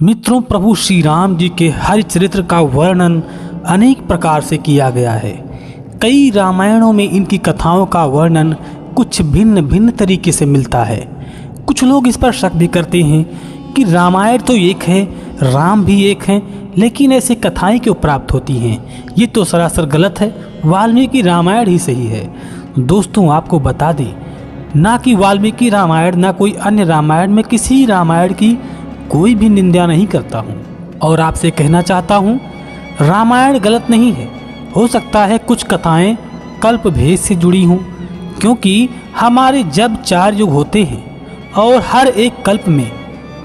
मित्रों, प्रभु श्री राम जी के हर चरित्र का वर्णन अनेक प्रकार से किया गया है। कई रामायणों में इनकी कथाओं का वर्णन कुछ भिन्न भिन्न तरीके से मिलता है। कुछ लोग इस पर शक भी करते हैं कि रामायण तो एक है, राम भी एक हैं, लेकिन ऐसे कथाएं क्यों प्राप्त होती हैं? ये तो सरासर गलत है। वाल्मीकि रामायण ही सही है। दोस्तों, आपको बता दें, ना कि वाल्मीकि रामायण ना कोई अन्य रामायण में किसी रामायण की कोई भी निंदा नहीं करता हूँ और आपसे कहना चाहता हूँ, रामायण गलत नहीं है। हो सकता है कुछ कथाएं कल्प भेद से जुड़ी हों, क्योंकि हमारे जब 4 युग होते हैं और हर एक कल्प में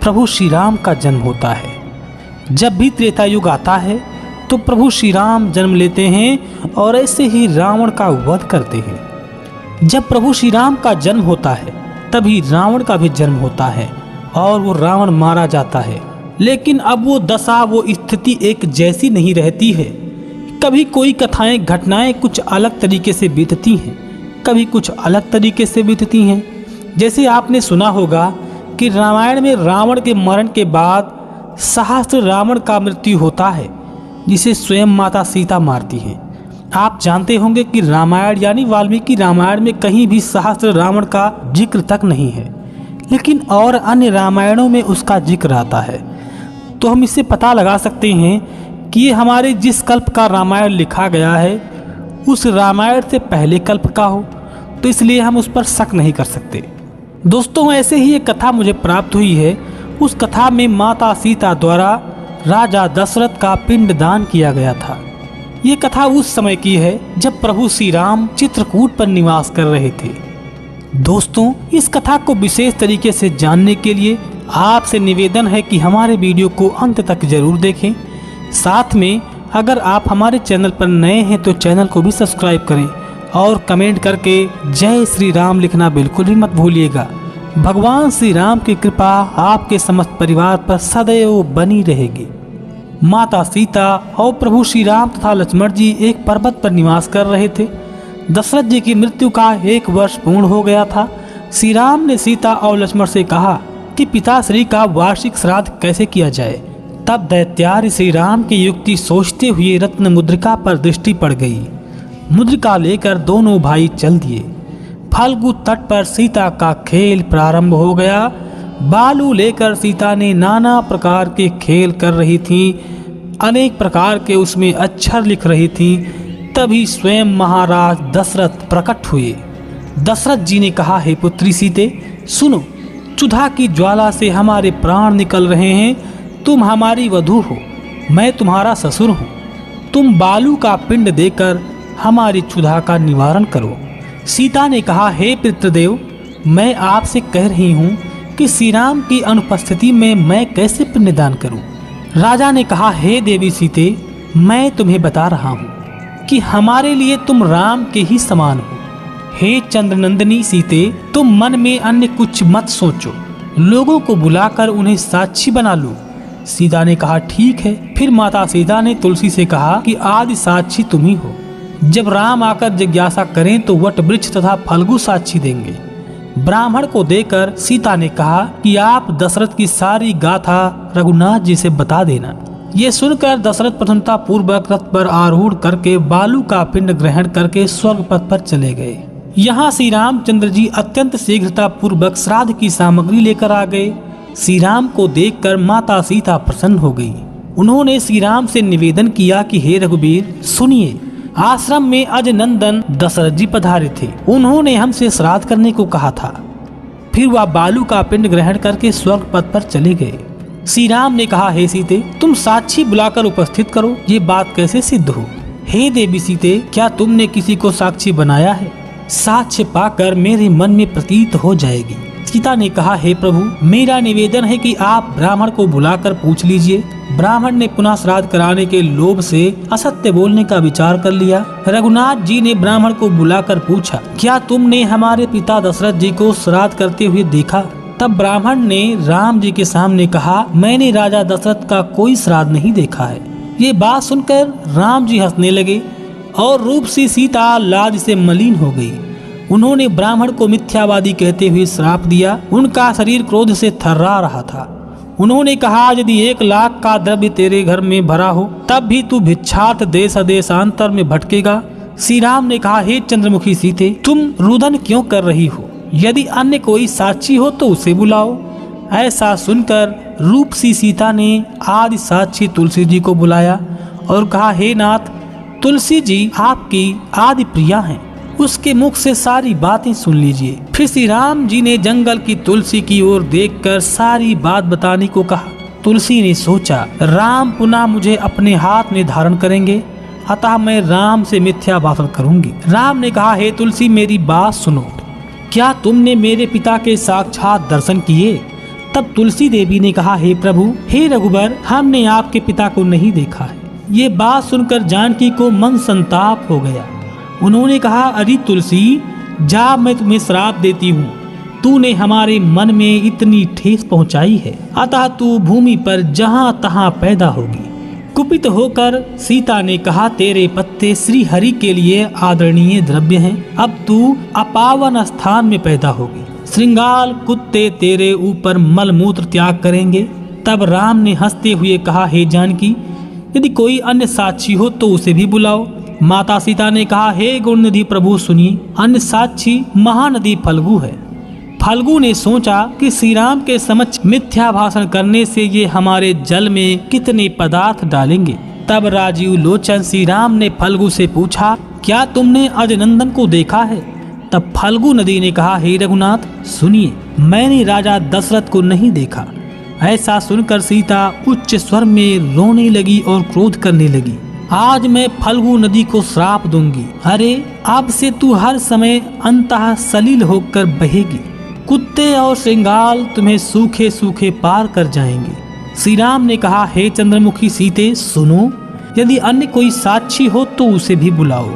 प्रभु श्री राम का जन्म होता है। जब भी त्रेता युग आता है तो प्रभु श्री राम जन्म लेते हैं और ऐसे ही रावण का वध करते हैं। जब प्रभु श्री राम का जन्म होता है तभी रावण का भी जन्म होता है और वो रावण मारा जाता है। लेकिन अब वो दशा, वो स्थिति एक जैसी नहीं रहती है। कभी कोई कथाएं, घटनाएं कुछ अलग तरीके से बीतती हैं, कभी कुछ अलग तरीके से बीतती हैं। जैसे आपने सुना होगा कि रामायण में रावण के मरण के बाद सहस्त्र रावण का मृत्यु होता है, जिसे स्वयं माता सीता मारती हैं। आप जानते होंगे कि रामायण यानी वाल्मीकि रामायण में कहीं भी सहस्त्र रावण का जिक्र तक नहीं है, लेकिन और अन्य रामायणों में उसका जिक्र आता है। तो हम इससे पता लगा सकते हैं कि ये हमारे जिस कल्प का रामायण लिखा गया है उस रामायण से पहले कल्प का हो, तो इसलिए हम उस पर शक नहीं कर सकते। दोस्तों, ऐसे ही एक कथा मुझे प्राप्त हुई है। उस कथा में माता सीता द्वारा राजा दशरथ का पिंडदान किया गया था। ये कथा उस समय की है जब प्रभु श्री राम चित्रकूट पर निवास कर रहे थे। दोस्तों, इस कथा को विशेष तरीके से जानने के लिए आपसे निवेदन है कि हमारे वीडियो को अंत तक जरूर देखें। साथ में अगर आप हमारे चैनल पर नए हैं तो चैनल को भी सब्सक्राइब करें और कमेंट करके जय श्री राम लिखना बिल्कुल भी मत भूलिएगा। भगवान श्री राम की कृपा आपके समस्त परिवार पर सदैव बनी रहेगी। माता सीता और प्रभु श्री राम तथा लक्ष्मण जी एक पर्वत पर निवास कर रहे थे। दशरथ जी की मृत्यु का 1 वर्ष पूर्ण हो गया था। श्री राम ने सीता और लक्ष्मण से कहा कि पिताश्री का वार्षिक श्राद्ध कैसे किया जाए। तब दैत्यार्य श्री राम की युक्ति सोचते हुए रत्न मुद्रिका पर दृष्टि पड़ गई। मुद्रिका लेकर दोनों भाई चल दिए। फाल्गु तट पर सीता का खेल प्रारंभ हो गया। बालू लेकर सीता ने नाना प्रकार के खेल कर रही थी, अनेक प्रकार के उसमें अक्षर लिख रही थी। तभी स्वयं महाराज दशरथ प्रकट हुए। दशरथ जी ने कहा, हे पुत्री सीते, सुनो, क्षुधा की ज्वाला से हमारे प्राण निकल रहे हैं। तुम हमारी वधू हो, मैं तुम्हारा ससुर हूँ। तुम बालू का पिंड देकर हमारी क्षुधा का निवारण करो। सीता ने कहा, हे पितृदेव, मैं आपसे कह रही हूँ कि श्री राम की अनुपस्थिति में मैं कैसे पिंडदान करूँ। राजा ने कहा, हे देवी सीते, मैं तुम्हें बता रहा हूँ कि हमारे लिए तुम राम के ही समान हो। हे चंद्रनंदिनी सीते, तुम मन में अन्य कुछ मत सोचो, लोगों को बुलाकर उन्हें साक्षी बना लो। सीता ने कहा, ठीक है। फिर माता सीता ने तुलसी से कहा कि आदि साक्षी तुम ही हो। जब राम आकर जिज्ञासा करें तो वट वृक्ष तथा फल्गु साक्षी देंगे। ब्राह्मण को देकर सीता ने कहा कि आप दशरथ की सारी गाथा रघुनाथ जी से बता देना। ये सुनकर दशरथ प्रसन्नता पूर्वक रथ पर आरूढ़ करके बालू का पिंड ग्रहण करके स्वर्ग पथ पर चले गए। यहाँ श्री रामचंद्र जी अत्यंत शीघ्रता पूर्वक श्राद्ध की सामग्री लेकर आ गए। श्री राम को देखकर माता सीता प्रसन्न हो गई। उन्होंने श्री राम से निवेदन किया कि हे रघुवीर, सुनिए, आश्रम में अजनंदन दशरथ जी पधारे थे। उन्होंने हमसे श्राद्ध करने को कहा था। फिर वह बालू का पिंड ग्रहण करके स्वर्ग पथ पर चले गए। श्री राम ने कहा, हे सीते, तुम साक्षी बुलाकर उपस्थित करो। ये बात कैसे सिद्ध हो? हे देवी सीते, क्या तुमने किसी को साक्षी बनाया है? साक्ष्य पाकर मेरे मन में प्रतीत हो जाएगी। सीता ने कहा, हे प्रभु, मेरा निवेदन है कि आप ब्राह्मण को बुलाकर पूछ लीजिए। ब्राह्मण ने पुनः श्राद्ध कराने के लोभ से असत्य बोलने का विचार कर लिया। रघुनाथ जी ने ब्राह्मण को बुलाकर पूछा, क्या तुमने हमारे पिता दशरथ जी को श्राद्ध करते हुए देखा? तब ब्राह्मण ने राम जी के सामने कहा, मैंने राजा दशरथ का कोई श्राद्ध नहीं देखा है। ये बात सुनकर राम जी हंसने लगे और रूप से सीता लाज से मलिन हो गई। उन्होंने ब्राह्मण को मिथ्यावादी कहते हुए श्राप दिया। उनका शरीर क्रोध से थर्रा रहा था। उन्होंने कहा, यदि 1,00,000 का द्रव्य तेरे घर में भरा हो तब भी तू भिक्षार्थ देश देशांतर में भटकेगा। श्री राम ने कहा, हे चंद्रमुखी सीते, तुम रुदन क्यों कर रही हो? यदि अन्य कोई साक्षी हो तो उसे बुलाओ। ऐसा सुनकर रूपसी सीता ने आदि साक्षी तुलसी जी को बुलाया और कहा, हे नाथ, तुलसी जी आपकी आदि प्रिया हैं, उसके मुख से सारी बातें सुन लीजिए। फिर श्री राम जी ने जंगल की तुलसी की ओर देखकर सारी बात बताने को कहा। तुलसी ने सोचा, राम पुनः मुझे अपने हाथ में धारण करेंगे, अतः मैं राम से मिथ्या भाषण करूंगी। राम ने कहा, हे तुलसी, मेरी बात सुनो, क्या तुमने मेरे पिता के साक्षात दर्शन किए? तब तुलसी देवी ने कहा, हे प्रभु, हे रघुबर, हमने आपके पिता को नहीं देखा है। ये बात सुनकर जानकी को मन संताप हो गया। उन्होंने कहा, अरे तुलसी, जा, मैं तुम्हें श्राप देती हूँ। तूने हमारे मन में इतनी ठेस पहुँचाई है, अतः तू भूमि पर जहाँ तहाँ पैदा होगी। कुपित होकर सीता ने कहा, तेरे पत्ते श्री हरि के लिए आदरणीय द्रव्य हैं, अब तू अपावन स्थान में पैदा होगी। श्रृंगाल कुत्ते तेरे ऊपर मलमूत्र त्याग करेंगे। तब राम ने हंसते हुए कहा, हे जानकी, यदि कोई अन्य साक्षी हो तो उसे भी बुलाओ। माता सीता ने कहा, हे गुणनिधि प्रभु, सुनिए, अन्य साक्षी महानदी फल्गु है। फल्गु ने सोचा कि श्री राम के समक्ष मिथ्या भाषण करने से ये हमारे जल में कितने पदार्थ डालेंगे। तब राजीव लोचन श्री राम ने फल्गु से पूछा, क्या तुमने अजनंदन को देखा है? तब फल्गु नदी ने कहा, हे रघुनाथ, सुनिए, मैंने राजा दशरथ को नहीं देखा। ऐसा सुनकर सीता उच्च स्वर में रोने लगी और क्रोध करने लगी। आज मैं फल्गु नदी को श्राप दूंगी। अरे, अब से तू हर समय अंतः सलील होकर बहेगी। कुत्ते और श्रृंगाल तुम्हें सूखे सूखे पार कर जाएंगे। श्री राम ने कहा, हे चंद्रमुखी सीते, सुनो, यदि अन्य कोई साक्षी हो तो उसे भी बुलाओ।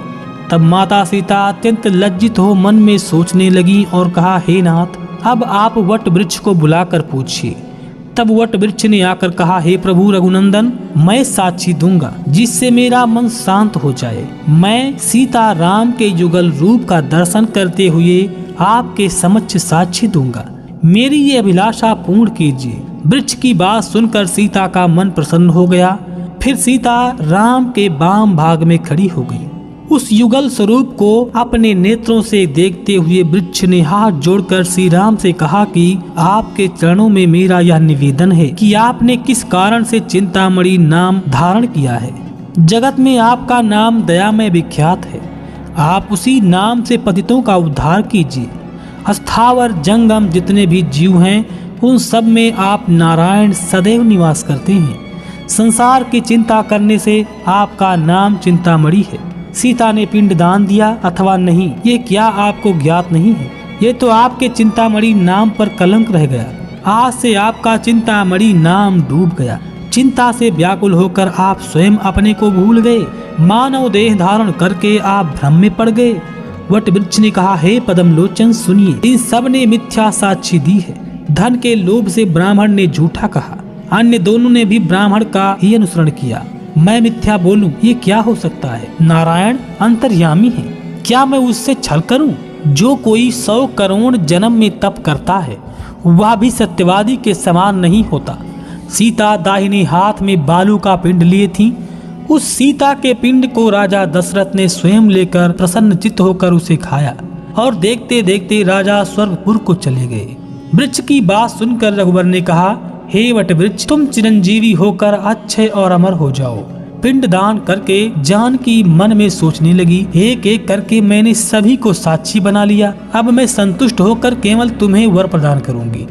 तब माता सीता अत्यंत लज्जित हो मन में सोचने लगी और कहा, हे नाथ, अब आप वट वृक्ष को बुलाकर पूछिए। तब वट वृक्ष ने आकर कहा, हे प्रभु रघुनंदन, मैं साक्षी दूंगा जिससे मेरा मन शांत हो जाए। मैं सीता राम के युगल रूप का दर्शन करते हुए आपके समक्ष साक्षी दूंगा। मेरी ये अभिलाषा पूर्ण कीजिए। वृक्ष की बात सुनकर सीता का मन प्रसन्न हो गया। फिर सीता राम के वाम भाग में खड़ी हो गई। उस युगल स्वरूप को अपने नेत्रों से देखते हुए वृक्ष ने हाथ जोड़कर श्री राम से कहा कि आपके चरणों में मेरा यह निवेदन है कि आपने किस कारण से चिंतामणि नाम धारण किया है। जगत में आपका नाम दयामय विख्यात है। आप उसी नाम से पतितों का उद्धार कीजिए। अस्थावर जंगम जितने भी जीव हैं, उन सब में आप नारायण सदैव निवास करते हैं। संसार की चिंता करने से आपका नाम चिंतामणि है। सीता ने पिंड दान दिया अथवा नहीं, ये क्या आपको ज्ञात नहीं है? ये तो आपके चिंतामणि नाम पर कलंक रह गया। आज से आपका चिंतामणि नाम डूब गया। चिंता से व्याकुल होकर आप स्वयं अपने को भूल गए। मानव देह धारण करके आप भ्रम में पड़ गए। वट वृक्ष ने कहा, हे पद्म लोचन, सुनिए, इन सब ने मिथ्या साक्षी दी है। धन के लोभ से ब्राह्मण ने झूठा कहा, अन्य दोनों ने भी ब्राह्मण का ही अनुसरण किया। मैं मिथ्या बोलूं, ये क्या हो सकता है? नारायण अंतर्यामी है, क्या मैं उससे छल करूं? जो कोई 100 करोड़ जन्म में तप करता है, वह भी सत्यवादी के समान नहीं होता। सीता दाहिने हाथ में बालू का पिंड लिए थी। उस सीता के पिंड को राजा दशरथ ने स्वयं लेकर प्रसन्न चित्त होकर उसे खाया और देखते देखते राजा स्वर्गपुर को चले गए। वृक्ष की बात सुनकर रघुवर ने कहा, हे वट वृक्ष, तुम चिरंजीवी होकर अक्षय और अमर हो जाओ। पिंड दान करके जानकी मन में सोचने लगी, एक एक करके मैंने सभी को साक्षी बना लिया। अब मैं संतुष्ट होकर केवल तुम्हें वर प्रदान करूंगी।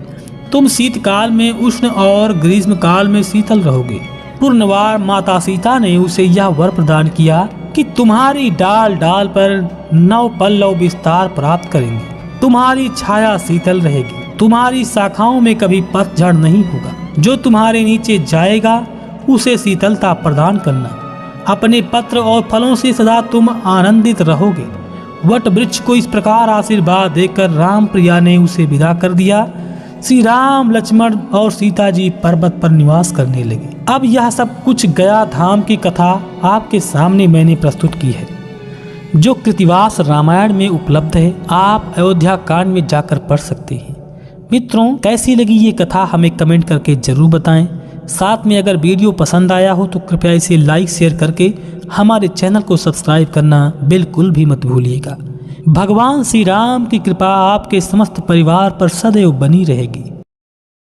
तुम शीतकाल में उष्ण और ग्रीष्म काल में शीतल रहोगे। पूर्णवार माता सीता ने उसे यह वर प्रदान किया कि तुम्हारी डाल डाल पर 9 पल्लव विस्तार प्राप्त करेंगे। तुम्हारी छाया शीतल रहेगी। तुम्हारी शाखाओं में कभी पतझड़ नहीं होगा। जो तुम्हारे नीचे जाएगा उसे शीतलता प्रदान करना। अपने पत्र और फलों से सदा तुम आनंदित रहोगे। वट वृक्ष को इस प्रकार आशीर्वाद देकर राम प्रिया ने उसे विदा कर दिया। श्री राम, लक्ष्मण और सीता जी पर्वत पर निवास करने लगे। अब यह सब कुछ गया धाम की कथा आपके सामने मैंने प्रस्तुत की है, जो कृतिवास रामायण में उपलब्ध है। आप अयोध्या कांड में जाकर पढ़ सकते हैं। मित्रों, कैसी लगी ये कथा हमें कमेंट करके जरूर बताएं। साथ में अगर वीडियो पसंद आया हो तो कृपया इसे लाइक शेयर करके हमारे चैनल को सब्सक्राइब करना बिल्कुल भी मत भूलिएगा। भगवान श्री राम की कृपा आपके समस्त परिवार पर सदैव बनी रहेगी।